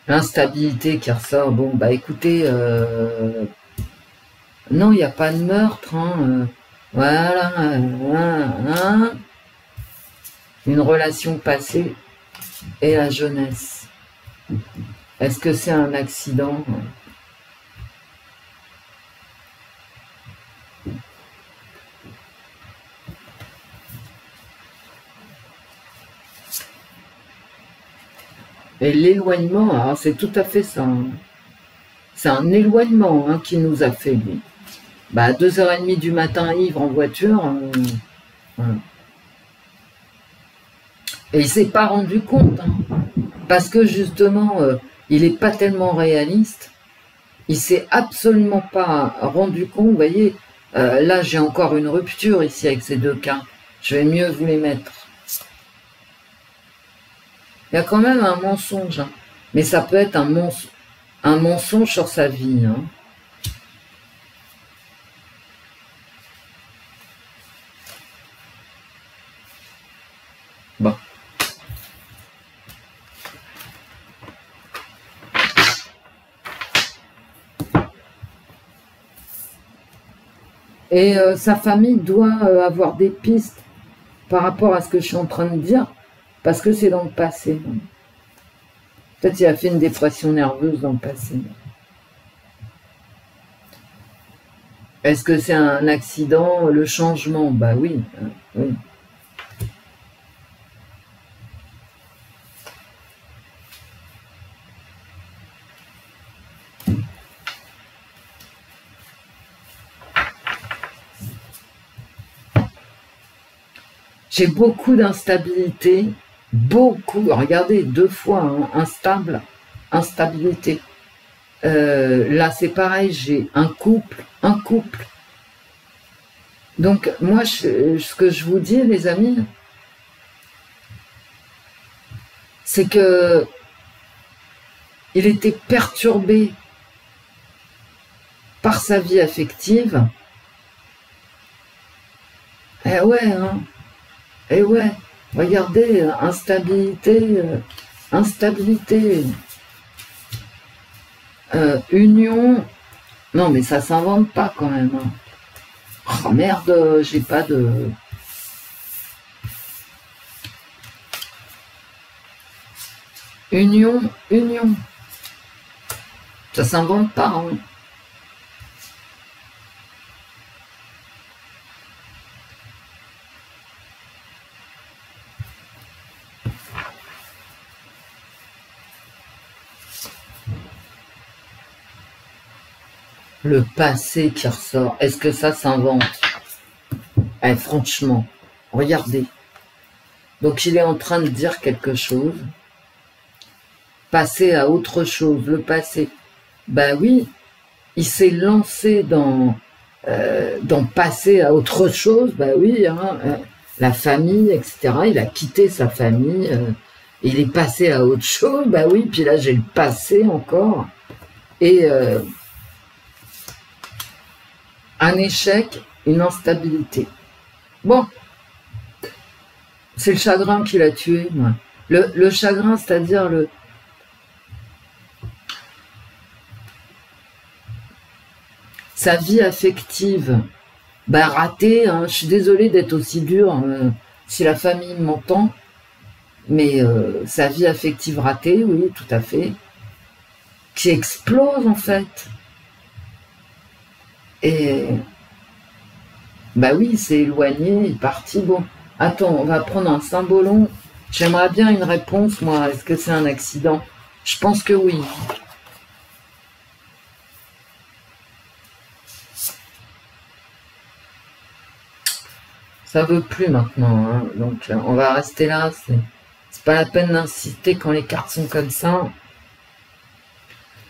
Speaker 1: L'instabilité qui ressort. Bon, bah écoutez, non, il n'y a pas de meurtre. Hein, voilà. Une relation passée et la jeunesse. Est-ce que c'est un accident? Et l'éloignement, c'est tout à fait ça. Hein. C'est un éloignement hein, qui nous a fait, lui. Bah, 2h30 du matin, ivre en voiture. Voilà. Et il s'est pas rendu compte. Hein, parce que justement, il n'est pas tellement réaliste. Il s'est absolument pas rendu compte. Vous voyez, là, j'ai encore une rupture ici avec ces deux cas. Je vais mieux vous les mettre. Il y a quand même un mensonge. Hein. Mais ça peut être un mensonge sur sa vie. Hein. Bon. Et sa famille doit avoir des pistes par rapport à ce que je suis en train de dire, parce que c'est dans le passé. Peut-être qu'il a fait une dépression nerveuse dans le passé. Est-ce que c'est un accident, le changement? Bah oui, oui. J'ai beaucoup d'instabilité, beaucoup, regardez, 2 fois, hein, instabilité. Là, c'est pareil, j'ai un couple. Donc, moi, ce que je vous dis, les amis, c'est que il était perturbé par sa vie affective. Eh ouais, hein. Et ouais, regardez, instabilité, union, non mais ça s'invente pas quand même. Hein. Oh merde, j'ai pas de... Union, ça s'invente pas. Hein. Le passé qui ressort, est-ce que ça s'invente? Eh, franchement, regardez. Donc il est en train de dire quelque chose. Passer à autre chose, le passé. Ben oui, il s'est lancé dans passer à autre chose, ben oui, hein, la famille, etc. Il a quitté sa famille, il est passé à autre chose, ben oui, puis là j'ai le passé encore. Et... un échec, une instabilité. Bon, c'est le chagrin qui l'a tué, moi. Le chagrin, c'est-à-dire sa vie affective, bah ratée, hein. Je suis désolée d'être aussi dure, si la famille m'entend, mais sa vie affective ratée, oui, tout à fait, qui explose en fait. Et bah oui, il s'est éloigné, il est parti. Bon, attends, on va prendre un symbolon. J'aimerais bien une réponse, moi. Est-ce que c'est un accident? Je pense que oui. Ça veut plus maintenant, hein. Donc on va rester là. C'est pas la peine d'insister quand les cartes sont comme ça.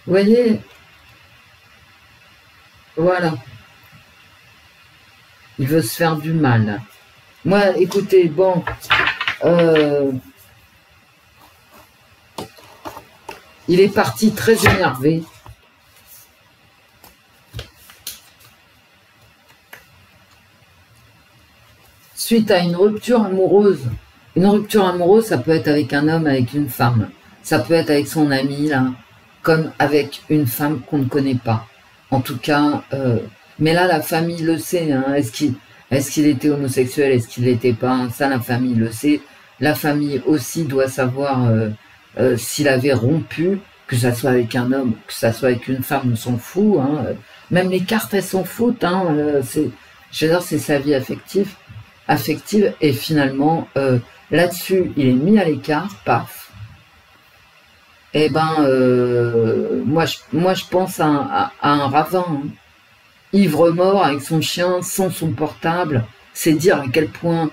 Speaker 1: Vous voyez? Voilà. Il veut se faire du mal. Moi, écoutez, bon, il est parti très énervé. Suite à une rupture amoureuse. Une rupture amoureuse, ça peut être avec un homme, avec une femme. Ça peut être avec son ami, là, comme avec une femme qu'on ne connaît pas. En tout cas, mais là, la famille le sait. Hein. Est-ce qu'il était homosexuel? Est-ce qu'il l'était pas? Ça, la famille le sait. La famille aussi doit savoir s'il avait rompu, que ça soit avec un homme, que ça soit avec une femme, on s'en fout. Hein. Même les cartes, elles s'en foutent. Hein. Je veux dire, c'est sa vie affective. Et finalement, là-dessus, il est mis à l'écart, paf. Eh ben, moi, je pense à un ravin. Hein. Ivre-mort avec son chien, sans son portable, c'est dire à quel point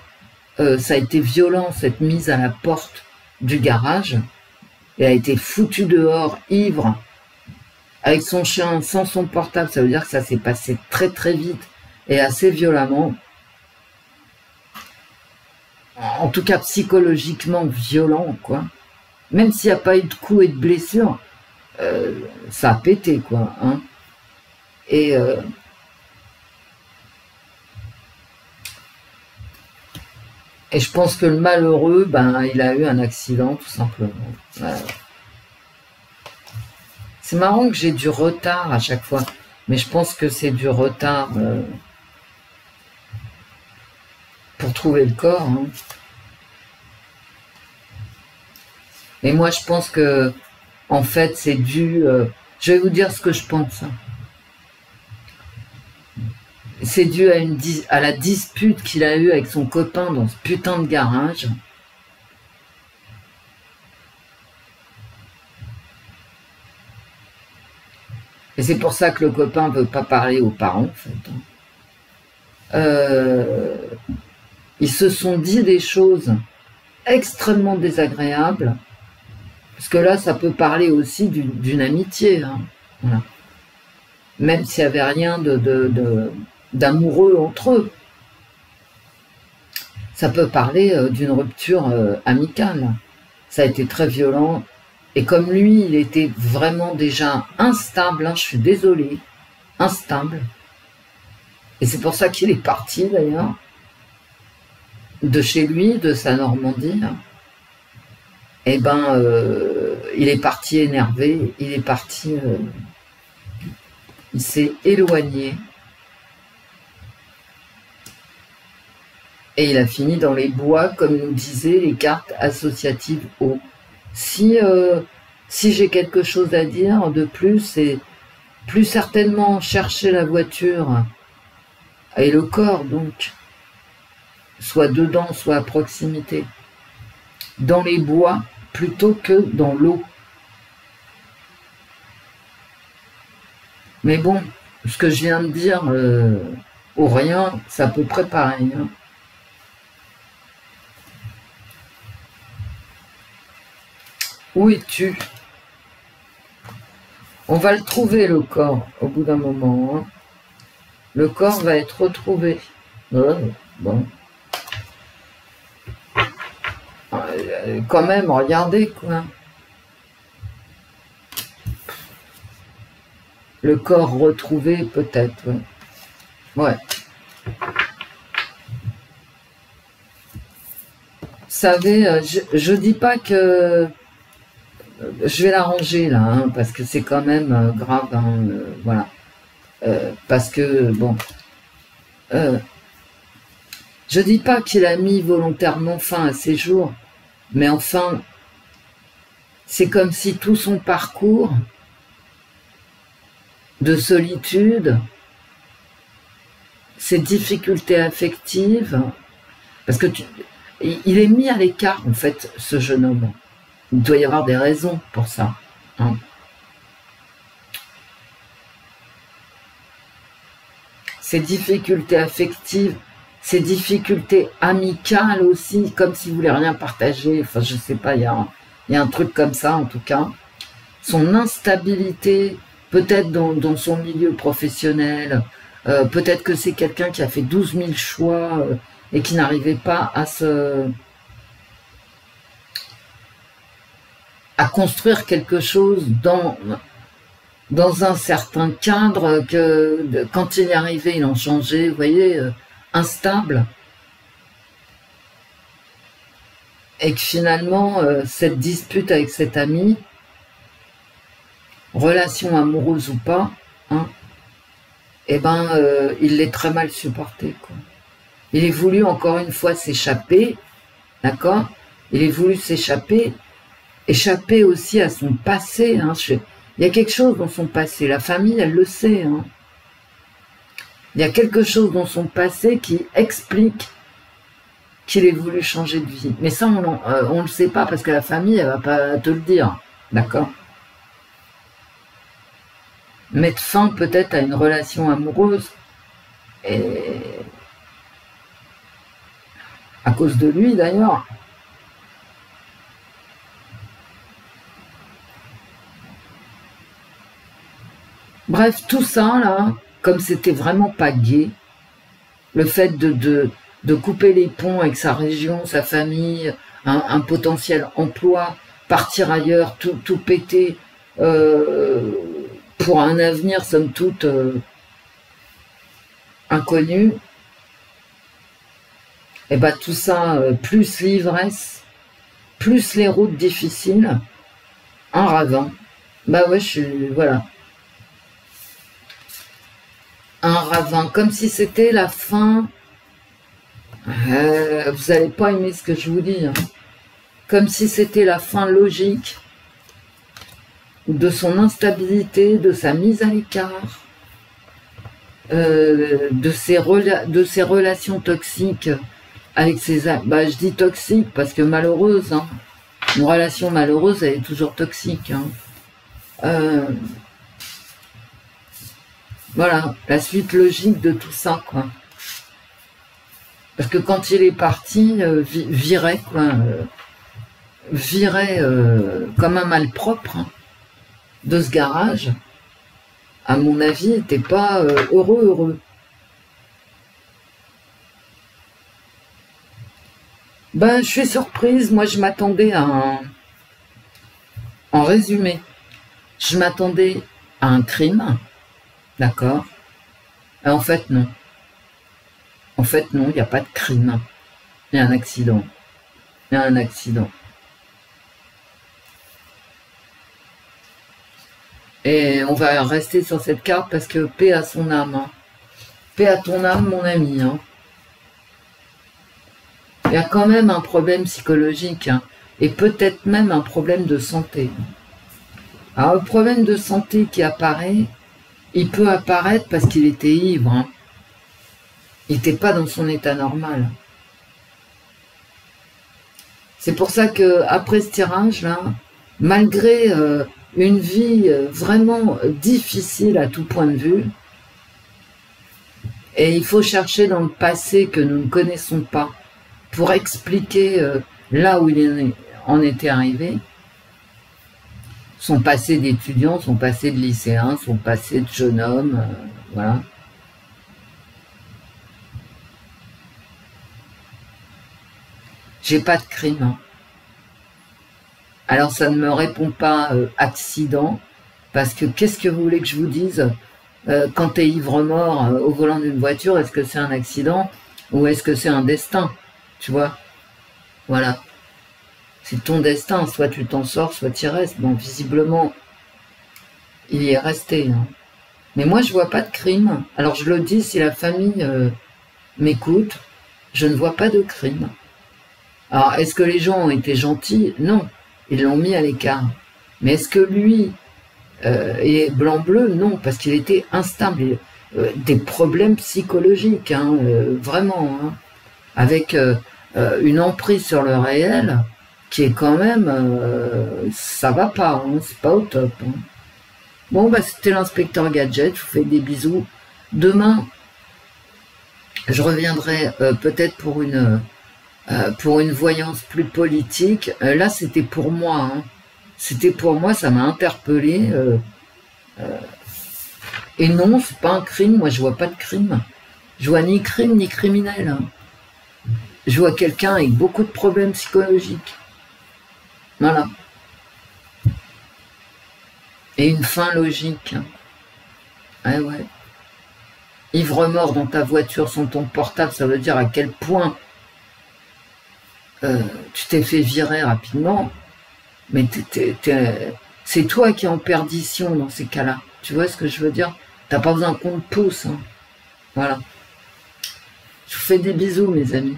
Speaker 1: ça a été violent, cette mise à la porte du garage. Il a été foutu dehors, ivre, avec son chien, sans son portable. Ça veut dire que ça s'est passé très très vite et assez violemment. En tout cas psychologiquement violent, quoi. même s'il n'y a pas eu de coups et de blessures, ça a pété, quoi. Hein. Et je pense que le malheureux, ben, il a eu un accident, tout simplement. Voilà. C'est marrant que j'ai du retard à chaque fois, mais je pense que c'est du retard pour trouver le corps. Hein. Et moi, je pense que, en fait, c'est dû... je vais vous dire ce que je pense. C'est dû à la dispute qu'il a eue avec son copain dans ce putain de garage. Et c'est pour ça que le copain ne veut pas parler aux parents, en fait. Ils se sont dit des choses extrêmement désagréables, parce que là, ça peut parler aussi d'une amitié. Hein. Voilà. Même s'il n'y avait rien d'amoureux entre eux. Ça peut parler d'une rupture amicale. Ça a été très violent. Et comme lui, il était vraiment déjà instable, hein, je suis désolée, instable. Et c'est pour ça qu'il est parti d'ailleurs, de chez lui, de sa Normandie. Et ben, il est parti énervé, il est parti... il s'est éloigné. Et il a fini dans les bois, comme nous disaient les cartes associatives eau. Si j'ai quelque chose à dire de plus, c'est plus certainement chercher la voiture et le corps, donc, soit dedans, soit à proximité, dans les bois, plutôt que dans l'eau. Mais bon, ce que je viens de dire, ou rien, c'est à peu près pareil. Hein. Où es-tu? On va le trouver, le corps, au bout d'un moment. Hein. Le corps va être retrouvé. Bon. Quand même, regardez, quoi. Le corps retrouvé, peut-être. Ouais. Ouais. Vous savez, je dis pas que... Je vais la ranger là, hein, parce que c'est quand même grave, hein, voilà. Parce que, bon, je dis pas qu'il a mis volontairement fin à ses jours, mais enfin, c'est comme si tout son parcours de solitude, ses difficultés affectives, parce que il est mis à l'écart, en fait, ce jeune homme. Il doit y avoir des raisons pour ça. Hein. Ces difficultés affectives, ces difficultés amicales aussi, comme s'il ne voulait rien partager. Enfin, je ne sais pas, il y a un truc comme ça en tout cas. Son instabilité, peut-être dans son milieu professionnel, peut-être que c'est quelqu'un qui a fait 12 000 choix et qui n'arrivait pas à construire quelque chose dans un certain cadre, que quand il y arrivait, il en changeait, vous voyez, instable. Et que finalement, cette dispute avec cet ami, relation amoureuse ou pas, hein, eh ben, il l'est très mal supporté, quoi. Il est voulu encore une fois s'échapper, d'accord? Il est voulu s'échapper, échapper aussi à son passé. Hein. Il y a quelque chose dans son passé, la famille, elle le sait. Hein. Il y a quelque chose dans son passé qui explique qu'il ait voulu changer de vie. Mais ça, on ne le sait pas, parce que la famille, elle ne va pas te le dire, d'accord? Mettre fin peut-être à une relation amoureuse, et à cause de lui d'ailleurs. Bref, tout ça là, comme c'était vraiment pas gai, le fait de couper les ponts avec sa région, sa famille, un potentiel emploi, partir ailleurs, tout péter pour un avenir somme toute inconnu. Et ben tout ça, plus l'ivresse, plus les routes difficiles, en ravin. Bah ouais, voilà. Un ravin, comme si c'était la fin. Vous n'allez pas aimer ce que je vous dis. Hein. Comme si c'était la fin logique de son instabilité, de sa mise à l'écart, de ses relations toxiques avec ses... Bah, je dis toxique parce que malheureuse. Hein. Une relation malheureuse, elle est toujours toxique. Hein. Voilà, la suite logique de tout ça, quoi. Parce que quand il est parti, virait, quoi. Virait comme un malpropre hein, de ce garage, à mon avis, n'était pas heureux. Ben, je suis surprise. Moi, je m'attendais à un... En résumé, je m'attendais à un crime, d'accord? En fait, non. En fait, non, il n'y a pas de crime. Il y a un accident. Il y a un accident. Et on va rester sur cette carte parce que paix à son âme. Hein. Paix à ton âme, mon ami. Hein. Il y a quand même un problème psychologique. Hein, et peut-être même un problème de santé. Alors, le problème de santé qui apparaît, il peut apparaître parce qu'il était ivre. Hein. Il n'était pas dans son état normal. C'est pour ça que après ce tirage-là, malgré une vie vraiment difficile à tout point de vue, et il faut chercher dans le passé que nous ne connaissons pas pour expliquer là où il en était arrivé, son passé d'étudiant, son passé de lycéen, son passé de jeune homme, voilà. J'ai pas de crime. Hein. Alors ça ne me répond pas accident, parce que qu'est-ce que vous voulez que je vous dise quand tu es ivre-mort au volant d'une voiture, est-ce que c'est un accident ou est-ce que c'est un destin? Tu vois? Voilà. C'est ton destin, soit tu t'en sors, soit tu y restes. Bon, visiblement, il y est resté. Hein. Mais moi, je vois pas de crime. Alors je le dis, si la famille m'écoute, je ne vois pas de crime. Alors, est-ce que les gens ont été gentils? Non, ils l'ont mis à l'écart. Mais est-ce que lui est blanc-bleu? Non, parce qu'il était instable. Des problèmes psychologiques, hein, vraiment, hein, avec une emprise sur le réel qui est quand même... ça va pas, hein, c'est pas au top. Hein. Bon, bah c'était l'inspecteur Gadget, je vous fais des bisous. Demain, je reviendrai peut-être pour une voyance plus politique. Là, c'était pour moi. Hein. C'était pour moi, ça m'a interpellé. Et non, c'est pas un crime. Moi, je vois pas de crime. Je vois ni crime, ni criminel. Hein. Je vois quelqu'un avec beaucoup de problèmes psychologiques. Voilà. Et une fin logique. Hein. Ah ouais. Ivre-mort dans ta voiture sans ton portable, ça veut dire à quel point... tu t'es fait virer rapidement, mais c'est toi qui es en perdition dans ces cas-là. Tu vois ce que je veux dire? T'as pas besoin qu'on te pousse. Hein. Voilà. Je vous fais des bisous, mes amis.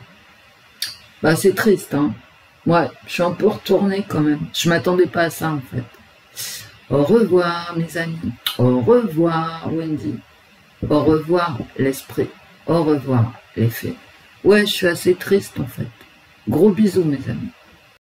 Speaker 1: Bah, c'est triste, hein. Ouais, je suis un peu retournée quand même. Je m'attendais pas à ça, en fait. Au revoir, mes amis. Au revoir, Wendy. Au revoir, l'esprit. Au revoir, les faits. Ouais, je suis assez triste, en fait. Gros bisous, mes amis.